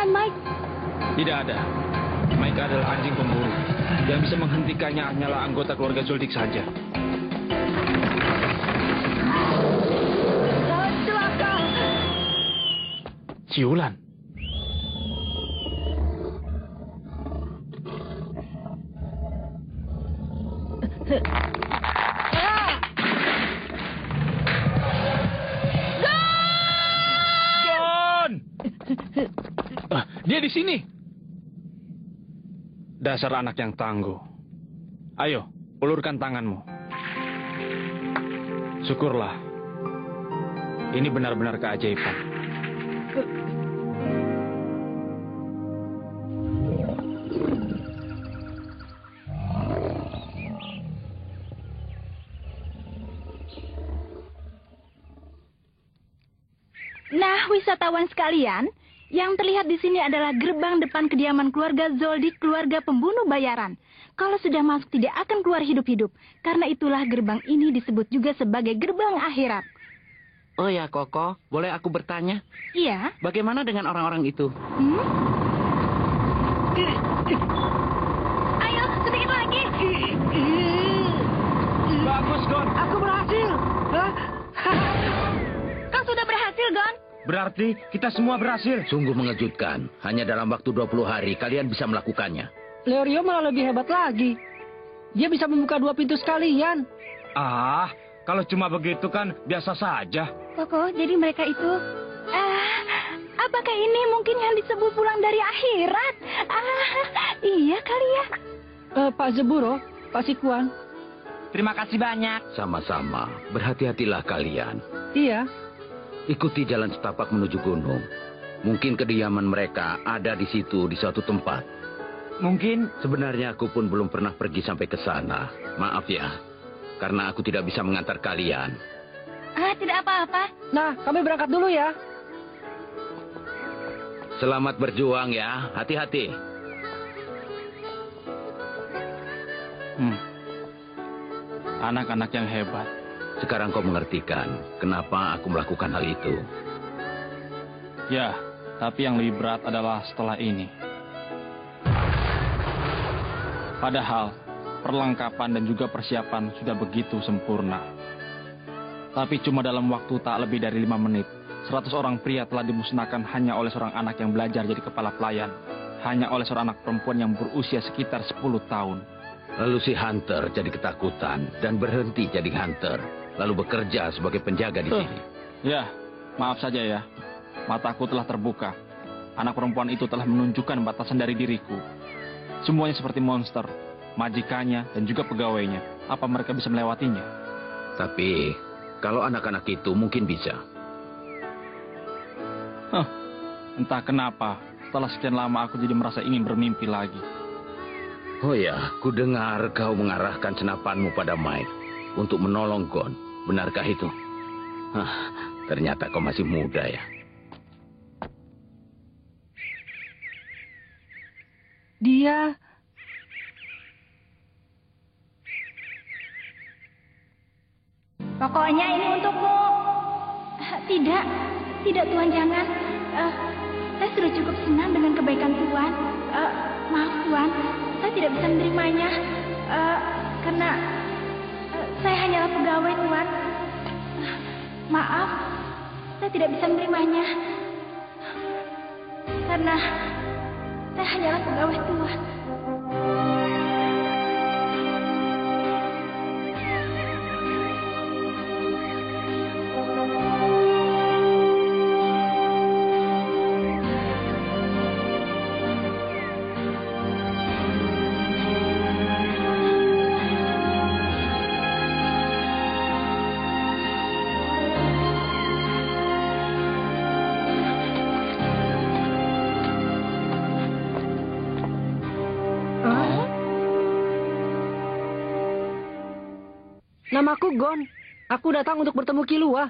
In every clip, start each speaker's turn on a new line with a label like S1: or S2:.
S1: menyerahkan Mike?
S2: Tidak ada. Mike adalah anjing pemburu. Yang bisa menghentikannya hanyalah anggota keluarga Zoldyck saja.
S1: Celaka!
S2: Siulan. Gon! Dia di sini. Dasar anak yang tangguh. Ayo, ulurkan tanganmu. Syukurlah. Ini benar-benar keajaiban.
S1: Nah, wisatawan sekalian, yang terlihat di sini adalah gerbang depan kediaman keluarga Zoldyck, keluarga pembunuh bayaran. Kalau sudah masuk tidak akan keluar hidup-hidup. Karena itulah gerbang ini disebut juga sebagai gerbang akhirat.
S3: Oh ya, Koko, boleh aku bertanya?
S1: Iya.
S3: Bagaimana dengan orang-orang itu?
S1: Ayo, sedikit lagi.
S2: Bagus, Gon.
S3: Aku berhasil.
S1: Kau sudah berhasil, Gon?
S2: Berarti kita semua berhasil.
S4: Sungguh mengejutkan. Hanya dalam waktu 20 hari kalian bisa melakukannya.
S5: Leorio malah lebih hebat lagi. Dia bisa membuka 2 pintu sekalian.
S2: Ah, kalau cuma begitu kan biasa saja.
S1: Koko, jadi mereka itu... apakah ini mungkin yang disebut pulang dari akhirat? Iya kali ya.
S5: Pak Zeburo, Pak Sikuan.
S3: Terima kasih banyak.
S4: Sama-sama. Berhati-hatilah kalian.
S5: Iya.
S4: Ikuti jalan setapak menuju gunung. Mungkin kediaman mereka ada di situ, di suatu tempat.
S3: Mungkin
S4: Sebenarnya aku pun belum pernah pergi sampai ke sana. Maaf ya, karena aku tidak bisa mengantar kalian.
S1: Tidak apa-apa.
S5: Nah, kami berangkat dulu ya.
S4: Selamat berjuang ya, hati-hati.
S2: Anak-anak yang hebat.
S4: Sekarang kau mengertikan kenapa aku melakukan hal itu.
S2: Ya, tapi yang lebih berat adalah setelah ini. Padahal, perlengkapan dan juga persiapan sudah begitu sempurna. Tapi cuma dalam waktu tak lebih dari 5 menit, 100 orang pria telah dimusnahkan hanya oleh seorang anak yang belajar jadi kepala pelayan. Hanya oleh seorang anak perempuan yang berusia sekitar 10 tahun.
S4: Lalu si Hunter jadi ketakutan dan berhenti jadi Hunter. Lalu bekerja sebagai penjaga di sini.
S2: Ya, maaf saja ya. Mataku telah terbuka. Anak perempuan itu telah menunjukkan batasan dari diriku. Semuanya seperti monster. Majikannya dan juga pegawainya. Apa mereka bisa melewatinya?
S4: Tapi, kalau anak-anak itu mungkin bisa.
S2: Entah kenapa, setelah sekian lama aku jadi merasa ingin bermimpi lagi.
S4: Oh ya, ku dengar kau mengarahkan senapanmu pada Mike untuk menolong Gon. Benarkah itu? Ternyata kau masih muda ya.
S5: Dia...
S1: Pokoknya ini untukmu. Tidak, tidak Tuan, jangan. Saya sudah cukup senang dengan kebaikan Tuan. Maaf Tuan, saya tidak bisa menerimanya. Karena saya hanyalah pegawai Tuan. Maaf, saya tidak bisa menerimanya. Karena saya hanyalah pegawai Tuan.
S5: Namaku Gon. Aku datang untuk bertemu Killua.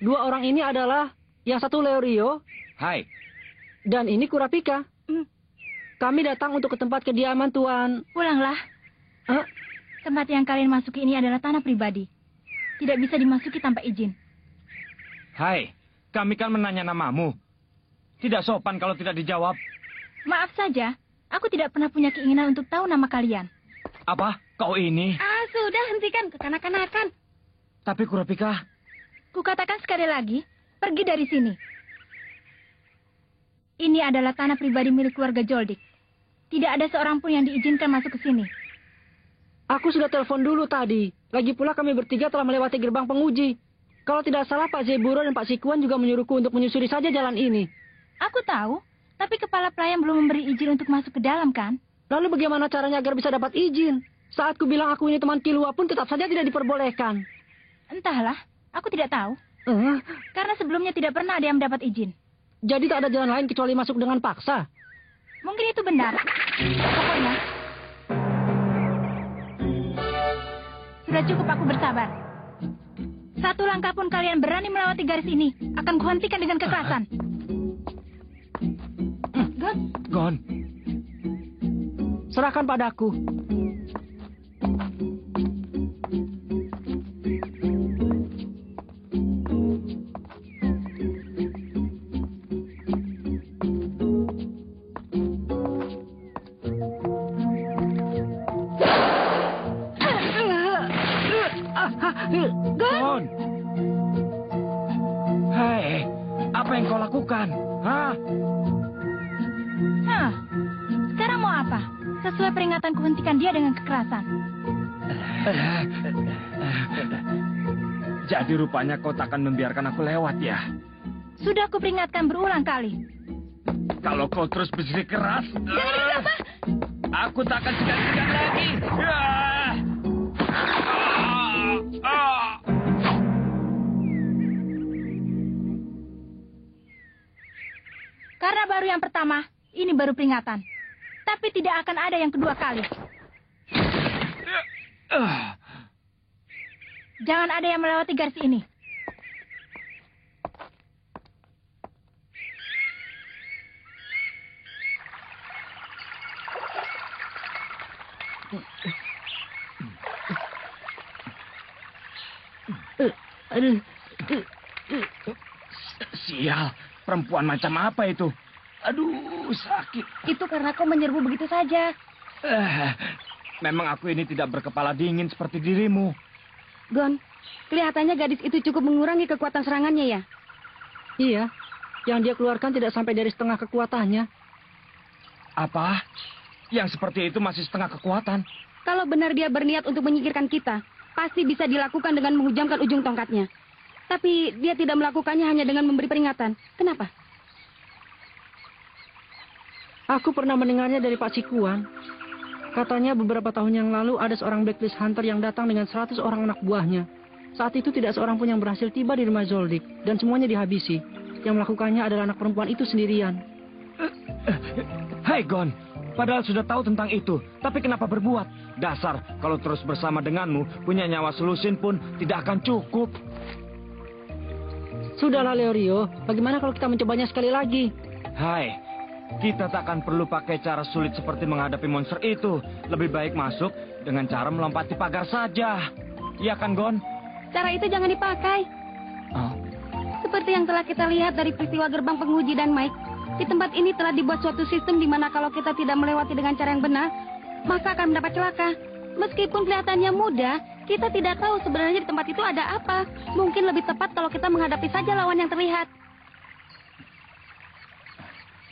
S5: 2 orang ini adalah yang satu Leorio.
S3: Hai.
S5: Dan ini Kurapika. Kami datang untuk ke tempat kediaman Tuan.
S1: Pulanglah. Tempat yang kalian masuki ini adalah tanah pribadi. Tidak bisa dimasuki tanpa izin.
S3: Hai, kami kan menanya namamu.
S2: Tidak sopan kalau tidak dijawab.
S1: Maaf saja, aku tidak pernah punya keinginan untuk tahu nama kalian.
S2: Apa? Kau ini?
S1: Ah, sudah, hentikan kekanak-kanakan.
S2: Tapi Kurapika...
S1: Kukatakan sekali lagi, pergi dari sini. Ini adalah tanah pribadi milik keluarga Joldik. Tidak ada seorang pun yang diizinkan masuk ke sini.
S5: Aku sudah telepon dulu tadi. Lagi pula kami bertiga telah melewati gerbang penguji. Kalau tidak salah Pak Zeburo dan Pak Sikuan juga menyuruhku untuk menyusuri saja jalan ini.
S1: Aku tahu, tapi kepala pelayan belum memberi izin untuk masuk ke dalam, kan?
S5: Lalu bagaimana caranya agar bisa dapat izin? Saat ku bilang aku ini teman Kilua pun tetap saja tidak diperbolehkan.
S1: Entahlah, aku tidak tahu. Karena sebelumnya tidak pernah ada yang mendapat izin.
S5: Jadi tak ada jalan lain kecuali masuk dengan paksa?
S1: Mungkin itu benar. Pokoknya, sudah cukup aku bersabar. Satu langkah pun kalian berani melewati garis ini, akan kuhentikan dengan kekerasan.
S2: Gon.
S5: Serahkan padaku.
S2: Gon. Hei, apa yang kau lakukan? Hah?
S1: Sekarang mau apa? Sesuai peringatan kuhentikan dia dengan kekerasan.
S2: Jadi rupanya kau takkan membiarkan aku lewat ya?
S1: Sudah kuperingatkan berulang kali.
S2: Kalau kau terus berserik keras...
S1: Jangan digabah!
S2: Aku tak akan segan-segan lagi.
S1: Karena baru yang pertama, ini baru peringatan. Tapi tidak akan ada yang kedua kali. Jangan ada yang melewati garis ini.
S2: Sial, perempuan macam apa itu? Aduh, sakit.
S1: Itu karena kau menyerbu begitu saja.
S2: Memang aku ini tidak berkepala dingin seperti dirimu.
S6: Gon, kelihatannya gadis itu cukup mengurangi kekuatan serangannya ya?
S5: Iya, yang dia keluarkan tidak sampai dari setengah kekuatannya.
S2: Apa? Yang seperti itu masih setengah kekuatan?
S6: Kalau benar dia berniat untuk menyingkirkan kita, pasti bisa dilakukan dengan menghujamkan ujung tongkatnya. Tapi dia tidak melakukannya hanya dengan memberi peringatan. Kenapa?
S5: Aku pernah mendengarnya dari Pak Sikuan. Katanya beberapa tahun yang lalu ada seorang blacklist hunter yang datang dengan 100 orang anak buahnya. Saat itu tidak seorang pun yang berhasil tiba di rumah Zoldik, dan semuanya dihabisi. Yang melakukannya adalah anak perempuan itu sendirian.
S2: Hai Gon, padahal sudah tahu tentang itu, tapi kenapa berbuat? Dasar, kalau terus bersama denganmu, punya nyawa selusin pun tidak akan cukup.
S5: Sudahlah Leorio, bagaimana kalau kita mencobanya sekali lagi?
S2: Hai, kita tak akan perlu pakai cara sulit seperti menghadapi monster itu. Lebih baik masuk dengan cara melompati pagar saja. Iya kan, Gon?
S6: Cara itu jangan dipakai.
S2: Oh.
S6: Seperti yang telah kita lihat dari peristiwa gerbang penguji dan Mike, di tempat ini telah dibuat suatu sistem di mana kalau kita tidak melewati dengan cara yang benar, maka akan mendapat celaka. Meskipun kelihatannya mudah, kita tidak tahu sebenarnya di tempat itu ada apa. Mungkin lebih tepat kalau kita menghadapi saja lawan yang terlihat.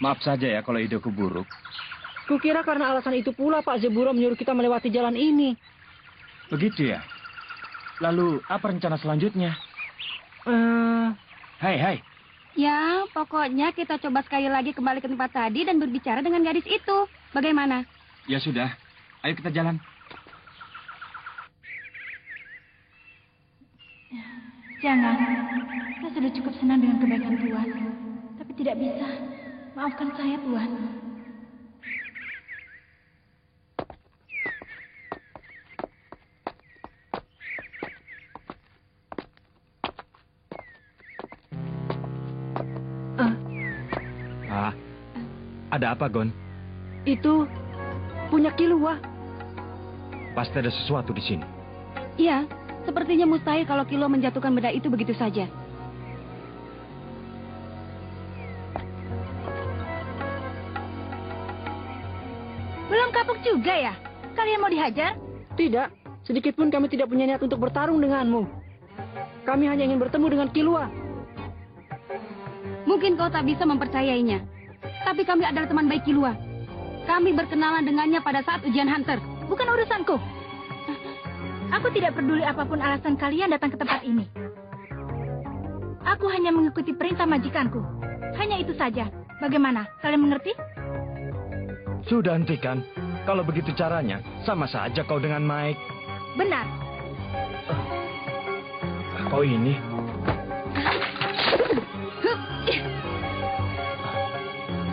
S2: Maaf saja ya kalau ideku buruk.
S5: Kukira karena alasan itu pula Pak Zeburo menyuruh kita melewati jalan ini.
S2: Begitu ya? Lalu apa rencana selanjutnya? Hai.
S6: Ya, pokoknya kita coba sekali lagi kembali ke tempat tadi dan berbicara dengan gadis itu. Bagaimana?
S2: Ya sudah, ayo kita jalan.
S1: Jangan. Saya sudah cukup senang dengan kebaikan Tuhan. Tapi tidak bisa. Maafkan saya, Tuhan.
S2: Ada apa, Gon?
S5: Itu punya Kilua.
S2: Pasti ada sesuatu di sini.
S6: Iya, sepertinya mustahil kalau Kilo menjatuhkan benda itu begitu saja.
S1: Belum kapok juga ya? Kalian mau dihajar?
S5: Tidak, sedikit pun kami tidak punya niat untuk bertarung denganmu. Kami hanya ingin bertemu dengan Kilua.
S6: Mungkin kau tak bisa mempercayainya. Tapi kami adalah teman baik Kilua. Kami berkenalan dengannya pada saat ujian Hunter.
S1: Bukan urusanku. Aku tidak peduli apapun alasan kalian datang ke tempat ini. Aku hanya mengikuti perintah majikanku. Hanya itu saja. Bagaimana? Kalian mengerti?
S2: Sudah hentikan. Kalau begitu caranya, sama saja kau dengan Mike.
S1: Benar.
S2: Kau ini.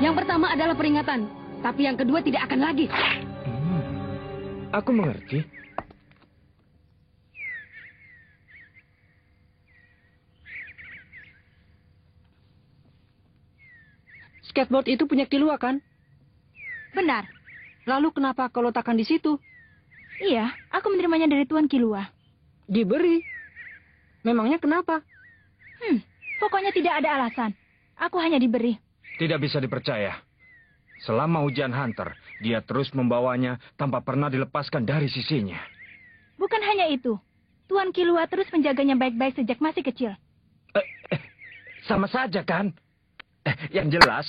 S6: Yang pertama adalah peringatan. Tapi yang kedua tidak akan lagi.
S2: Aku mengerti.
S5: Skateboard itu punya Kilua kan?
S1: Benar.
S5: Lalu kenapa kau letakkan di situ?
S1: Iya, aku menerimanya dari Tuan Kilua.
S5: Diberi. Memangnya kenapa?
S1: Pokoknya tidak ada alasan. Aku hanya diberi.
S2: Tidak bisa dipercaya. Selama ujian Hunter, dia terus membawanya tanpa pernah dilepaskan dari sisinya.
S1: Bukan hanya itu. Tuan Kilua terus menjaganya baik-baik sejak masih kecil.
S2: Sama saja kan? Yang jelas,